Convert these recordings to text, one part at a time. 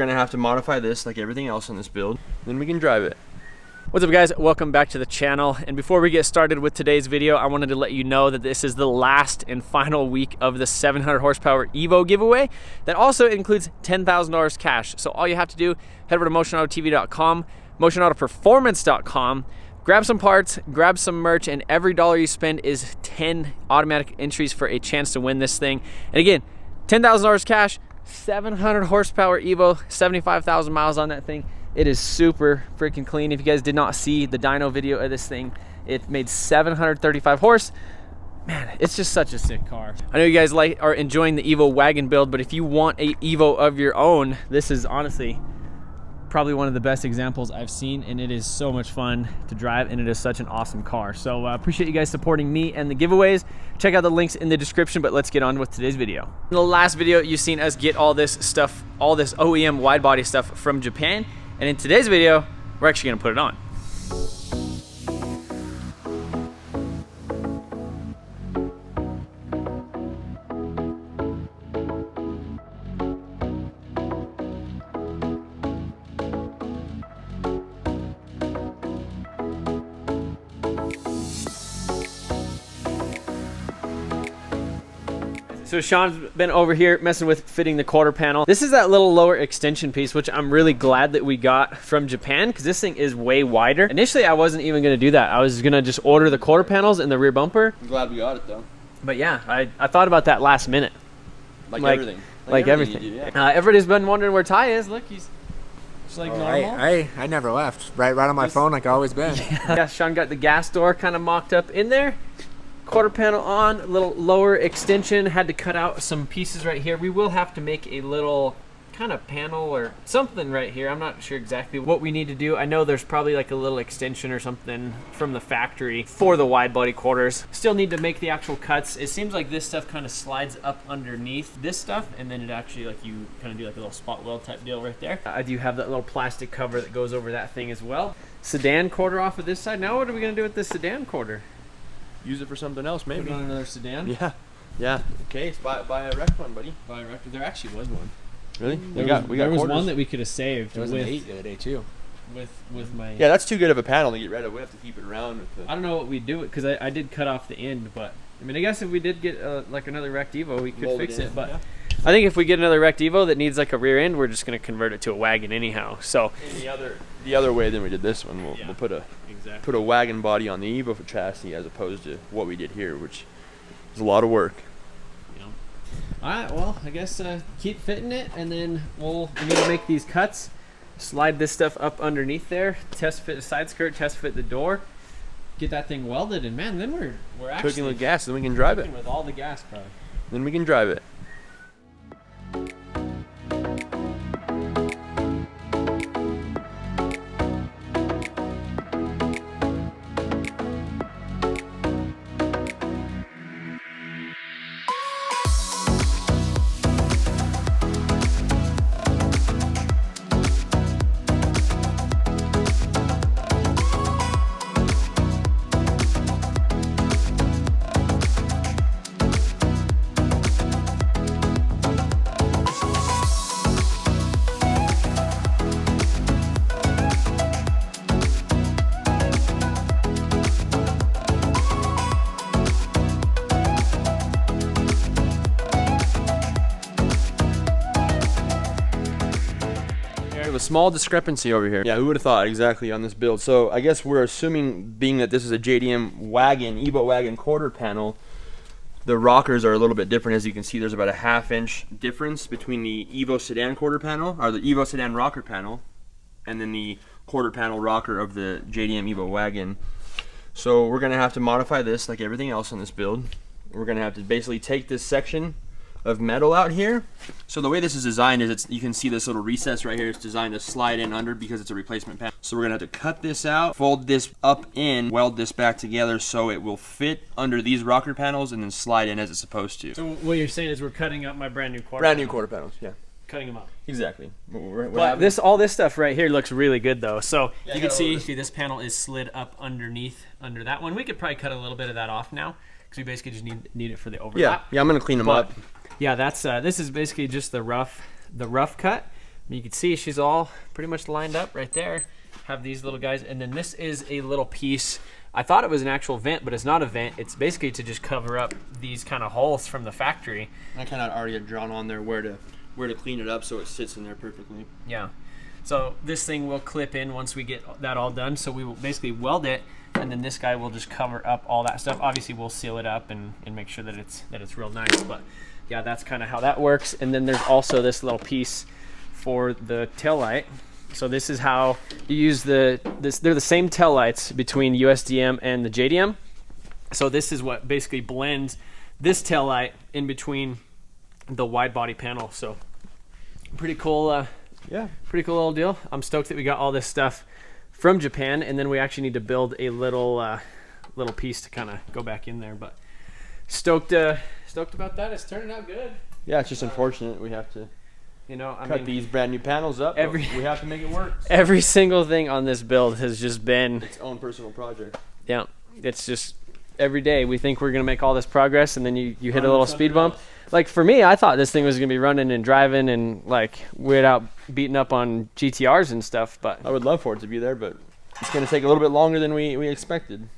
We're gonna have to modify this like everything else in this build, then we can drive it. What's up guys, welcome back to the channel. And before we get started with today's video, I wanted to let you know that this is the last and final week of the 700 horsepower Evo giveaway. That also includes $10,000 cash. So all you have to do, head over to MotionAutoTv.com, MotionAutoPerformance.com, grab some parts, grab some merch, and every dollar you spend is 10 automatic entries for a chance to win this thing. And again, $10,000 cash, 700 horsepower Evo, 75,000 miles on that thing. It is super freaking clean. If you guys did not see the dyno video of this thing, it made 735 horse. Man, it's just such a sick car. I know you guys are enjoying the Evo Wagon build, but if you want a Evo of your own, this is honestly probably one of the best examples I've seen, and it is so much fun to drive, and it is such an awesome car. So appreciate you guys supporting me and the giveaways. Check out the links in the description, but let's get on with today's video. In the last video, you've seen us get all this stuff, all this OEM widebody stuff from Japan, and in today's video, we're actually gonna put it on. So Sean's been over here messing with fitting the quarter panel. This is that little lower extension piece, which I'm really glad that we got from Japan, because this thing is way wider. Initially, I wasn't even gonna do that. I was gonna just order the quarter panels and the rear bumper. I'm glad we got it though. But yeah, I thought about that last minute. Like everything. Like everything. You do, yeah. Everybody's been wondering where Ty is. Look, he's just like normal. I never left. Right on my phone like I've always been. Yeah, Sean got the gas door kind of mocked up in there. Quarter panel on, a little lower extension. Had to cut out some pieces right here. We will have to make a little kind of panel or something right here. I'm not sure exactly what we need to do. I know there's probably like a little extension or something from the factory for the wide body quarters. Still need to make the actual cuts. It seems like this stuff kind of slides up underneath this stuff, and then it actually, like, you kind of do like a little spot weld type deal right there. I do have that little plastic cover that goes over that thing as well. Sedan quarter off of this side. Now what are we gonna do with this sedan quarter? Use it for something else, maybe. Put on another sedan? Yeah. Okay, so buy a wrecked one, buddy. Buy a wrecked. There actually was one. Really? There was one that we could have saved. There was an 8 the other day too. With my... Yeah, that's too good of a panel to get rid of. We have to keep it around. With the... I don't know what we'd do, because I did cut off the end, but I mean, I guess if we did get like another wrecked Evo, we could fix it. But yeah. I think if we get another wrecked Evo that needs like a rear end, we're just going to convert it to a wagon anyhow. So the other way than we did this one, we'll put a wagon body on the Evo chassis as opposed to what we did here, which is a lot of work. Yeah. All right, well, I guess keep fitting it, and then we need to make these cuts, slide this stuff up underneath there, test fit the side skirt, test fit the door, get that thing welded, and man, then we're actually cooking with gas, then we can drive it. With all the gas, probably. Then we can drive it. A small discrepancy over here. Yeah, who would have thought exactly on this build? So I guess we're assuming, being that this is a JDM wagon, Evo Wagon quarter panel, the rockers are a little bit different. As you can see, there's about a ½ inch difference between the Evo sedan quarter panel, or the Evo sedan rocker panel, and then the quarter panel rocker of the JDM Evo Wagon. So we're gonna have to modify this like everything else on this build. We're gonna have to basically take this section of metal out here. So the way this is designed is you can see this little recess right here. It's designed to slide in under because it's a replacement panel. So we're gonna have to cut this out, fold this up in, weld this back together so it will fit under these rocker panels and then slide in as it's supposed to. So what you're saying is we're cutting up my brand new quarter Brand new quarter panels, yeah. Cutting them up. Exactly. But all this stuff right here looks really good though. So yeah, you can see this panel is slid up under that one. We could probably cut a little bit of that off now, because we basically just need it for the overlap. Yeah, I'm gonna clean them up. Yeah, that's this is basically just the rough cut. You can see she's all pretty much lined up right there. Have these little guys, and then this is a little piece. I thought it was an actual vent, but it's not a vent. It's basically to just cover up these kind of holes from the factory. I kind of already had drawn on there where to clean it up so it sits in there perfectly. Yeah. So this thing will clip in once we get that all done. So we will basically weld it, and then this guy will just cover up all that stuff. Obviously, we'll seal it up and make sure that it's real nice. But yeah, that's kind of how that works. And then there's also this little piece for the tail light. So this is how you use they're the same tail lights between USDM and the JDM. So this is what basically blends this tail light in between the wide body panel. So pretty cool. Yeah, pretty cool little deal. I'm stoked that we got all this stuff from Japan, and then we actually need to build a little piece to kind of go back in there. But stoked about that. It's turning out good. Yeah, it's just unfortunate we have to cut these brand new panels up. We have to make it work. Every single thing on this build has just been its own personal project. Yeah, it's just every day we think we're gonna make all this progress, and then you hit a little speed bump. Like for me, I thought this thing was gonna be running and driving and like without beating up on GTRs and stuff. But I would love for it to be there, but it's gonna take a little bit longer than we expected.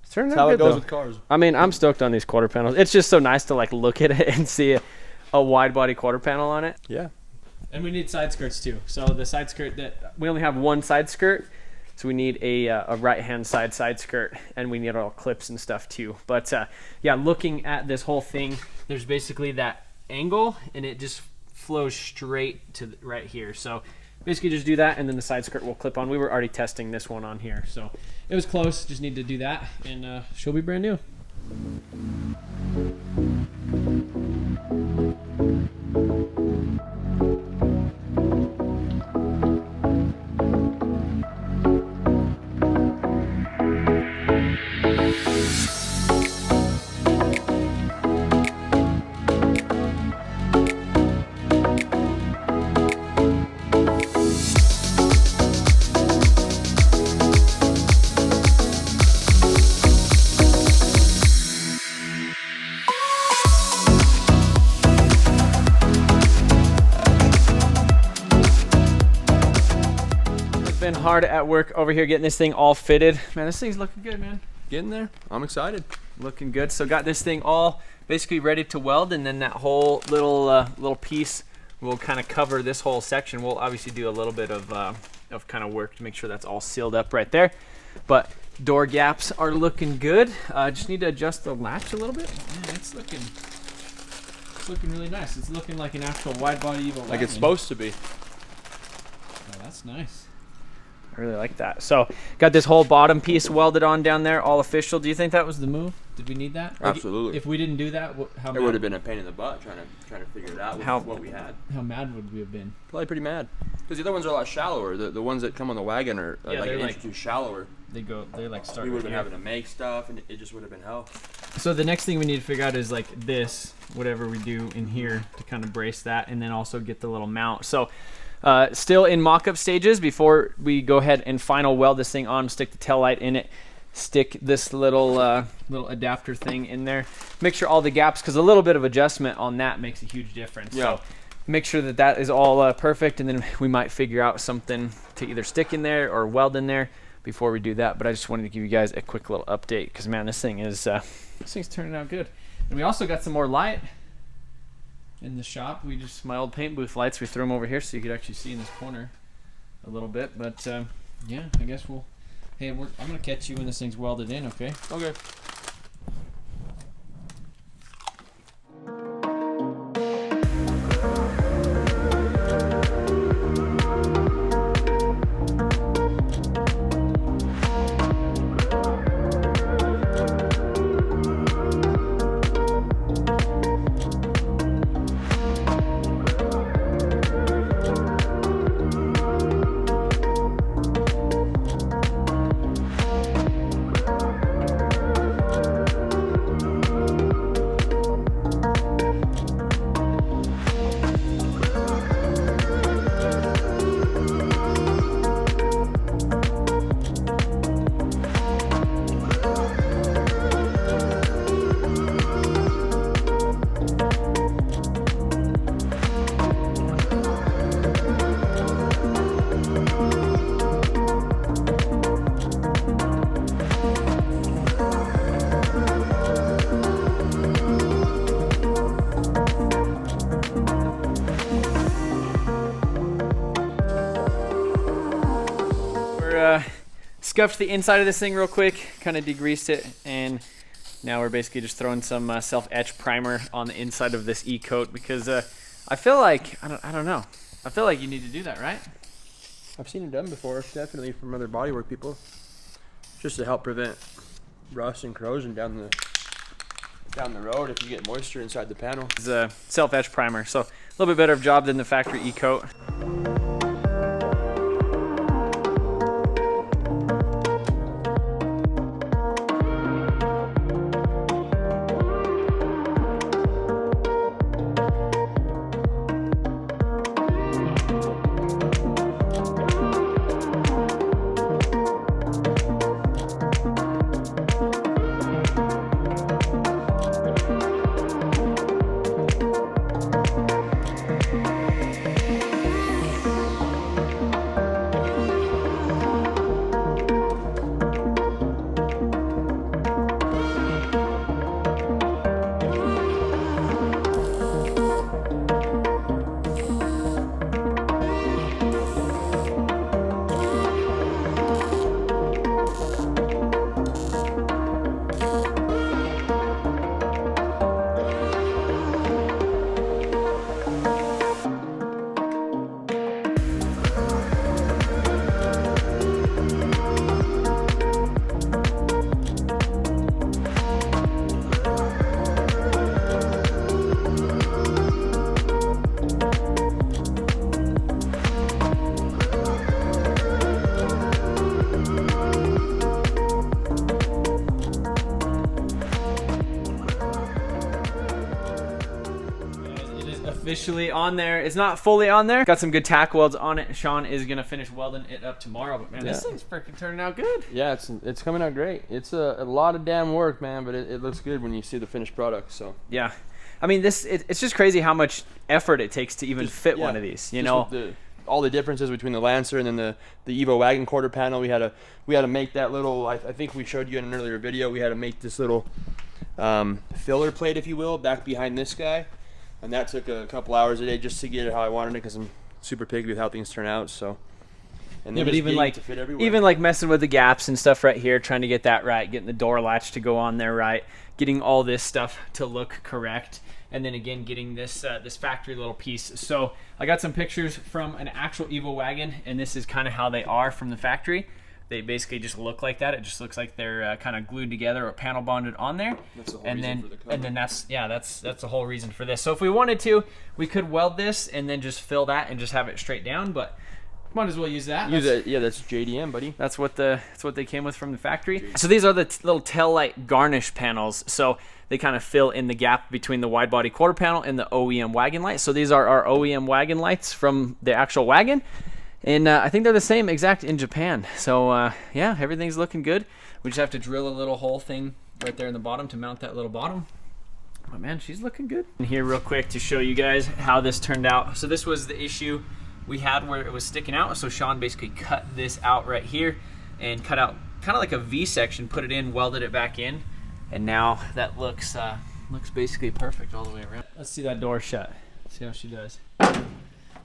It's turning out how good, it goes though. with cars. I mean, I'm stoked on these quarter panels. It's just so nice to like look at it and see a wide body quarter panel on it. Yeah. And we need side skirts too. So the side skirt that we only have one side skirt, so we need a right hand side skirt, and we need all clips and stuff too. But yeah, looking at this whole thing, there's basically that angle, and it just flows straight to right here. So basically just do that, and then the side skirt will clip on. We were already testing this one on here, so it was close. Just need to do that, and she'll be brand new. Been hard at work over here getting this thing all fitted. Man, this thing's looking good, man. Getting there. I'm excited. Looking good. So got this thing all basically ready to weld, and then that whole little piece will kind of cover this whole section. We'll obviously do a little bit of kind of work to make sure that's all sealed up right there. But door gaps are looking good. Just need to adjust the latch a little bit. Man, it's looking really nice. It's looking like an actual wide body Evo Wagon. Like it's supposed to be. Oh, that's nice. I really like that. So got this whole bottom piece welded on down there, all official. Do you think that was the move? Did we need that? Absolutely. If we didn't do that, how it would have been a pain in the butt trying to figure it out with what we had. How mad would we have been? Probably pretty mad. Because the other ones are a lot shallower. The ones that come on the wagon are like an inch too shallower. They like start. We would have been having to make stuff, and it just would have been hell. So the next thing we need to figure out is like this, whatever we do in here to kind of brace that, and then also get the little mount. So. Still in mock-up stages before we go ahead and final weld this thing on, stick the tail light in it, stick this little adapter thing in there, make sure all the gaps, because a little bit of adjustment on that makes a huge difference. Yeah. So make sure that is all perfect, and then we might figure out something to either stick in there or weld in there before we do that. But I just wanted to give you guys a quick little update, because man, this thing's turning out good. And we also got some more light in the shop. My old paint booth lights, we threw them over here so you could actually see in this corner a little bit. But yeah, I guess I'm gonna catch you when this thing's welded in. Okay. Okay. scuffed the inside of this thing real quick, kind of degreased it, and now we're basically just throwing some Selfetch Primer on the inside of this E-coat because I feel like, I don't know, I feel like you need to do that, right? I've seen it done before, definitely from other bodywork people, just to help prevent rust and corrosion down the road if you get moisture inside the panel. It's a Selfetch Primer, so a little bit better of job than the factory E-coat. Officially on there. It's not fully on there. Got some good tack welds on it. Sean is gonna finish welding it up tomorrow, but man, this thing's freaking turning out good. Yeah, it's coming out great. It's a lot of damn work, man, but it looks good when you see the finished product. So yeah, I mean it's just crazy how much effort it takes to even fit one of these. You know, all the differences between the Lancer and then the Evo Wagon quarter panel. We had to make that little. I think we showed you in an earlier video. We had to make this little filler plate, if you will, back behind this guy. And that took a couple hours a day just to get it how I wanted it, because I'm super picky with how things turn out. So, and yeah, but even like messing with the gaps and stuff right here, trying to get that right, getting the door latch to go on there right, getting all this stuff to look correct, and then again getting this this factory little piece. So I got some pictures from an actual Evo Wagon, and this is kind of how they are from the factory. They basically just look like that. It just looks like they're kind of glued together or panel bonded on there. That's the whole reason for the cover. And then that's the whole reason for this. So if we wanted to, we could weld this and then just fill that and just have it straight down, but might as well use that. Yeah, that's JDM, buddy. That's what they came with from the factory. So these are the little tail light garnish panels. So they kind of fill in the gap between the wide body quarter panel and the OEM wagon light. So these are our OEM wagon lights from the actual wagon. And I think they're the same exact in Japan. So yeah, everything's looking good. We just have to drill a little hole thing right there in the bottom to mount that little bottom. But man, she's looking good. And here real quick to show you guys how this turned out. So this was the issue we had where it was sticking out. So Sean basically cut this out right here and cut out kind of like a V section, put it in, welded it back in. And now that looks basically perfect all the way around. Let's see that door shut. See how she does.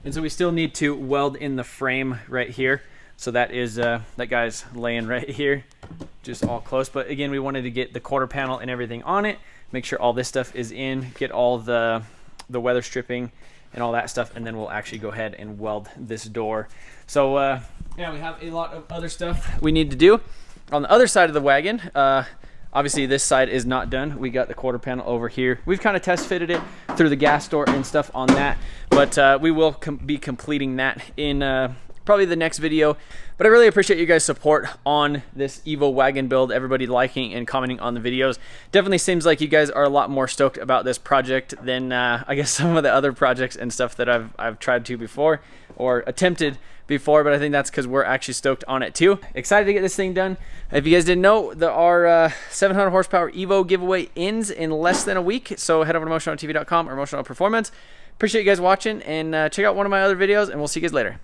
And so we still need to weld in the frame right here. So that is that guy's laying right here, just all close. But again, we wanted to get the quarter panel and everything on it, make sure all this stuff is in, get all the weather stripping and all that stuff, and then we'll actually go ahead and weld this door. So yeah, we have a lot of other stuff we need to do. On the other side of the wagon, obviously this side is not done. We got the quarter panel over here. We've kind of test fitted it through the gas door and stuff on that, but we will be completing that in probably the next video. But I really appreciate you guys' support on this Evo Wagon build, everybody liking and commenting on the videos. Definitely seems like you guys are a lot more stoked about this project than I guess some of the other projects and stuff that I've tried to before or attempted before, but I think that's because we're actually stoked on it too. Excited to get this thing done. If you guys didn't know, our 700 horsepower Evo giveaway ends in less than a week, so head over to MotionAutoTv.com or Motion Auto Performance. Appreciate you guys watching, and check out one of my other videos, and we'll see you guys later.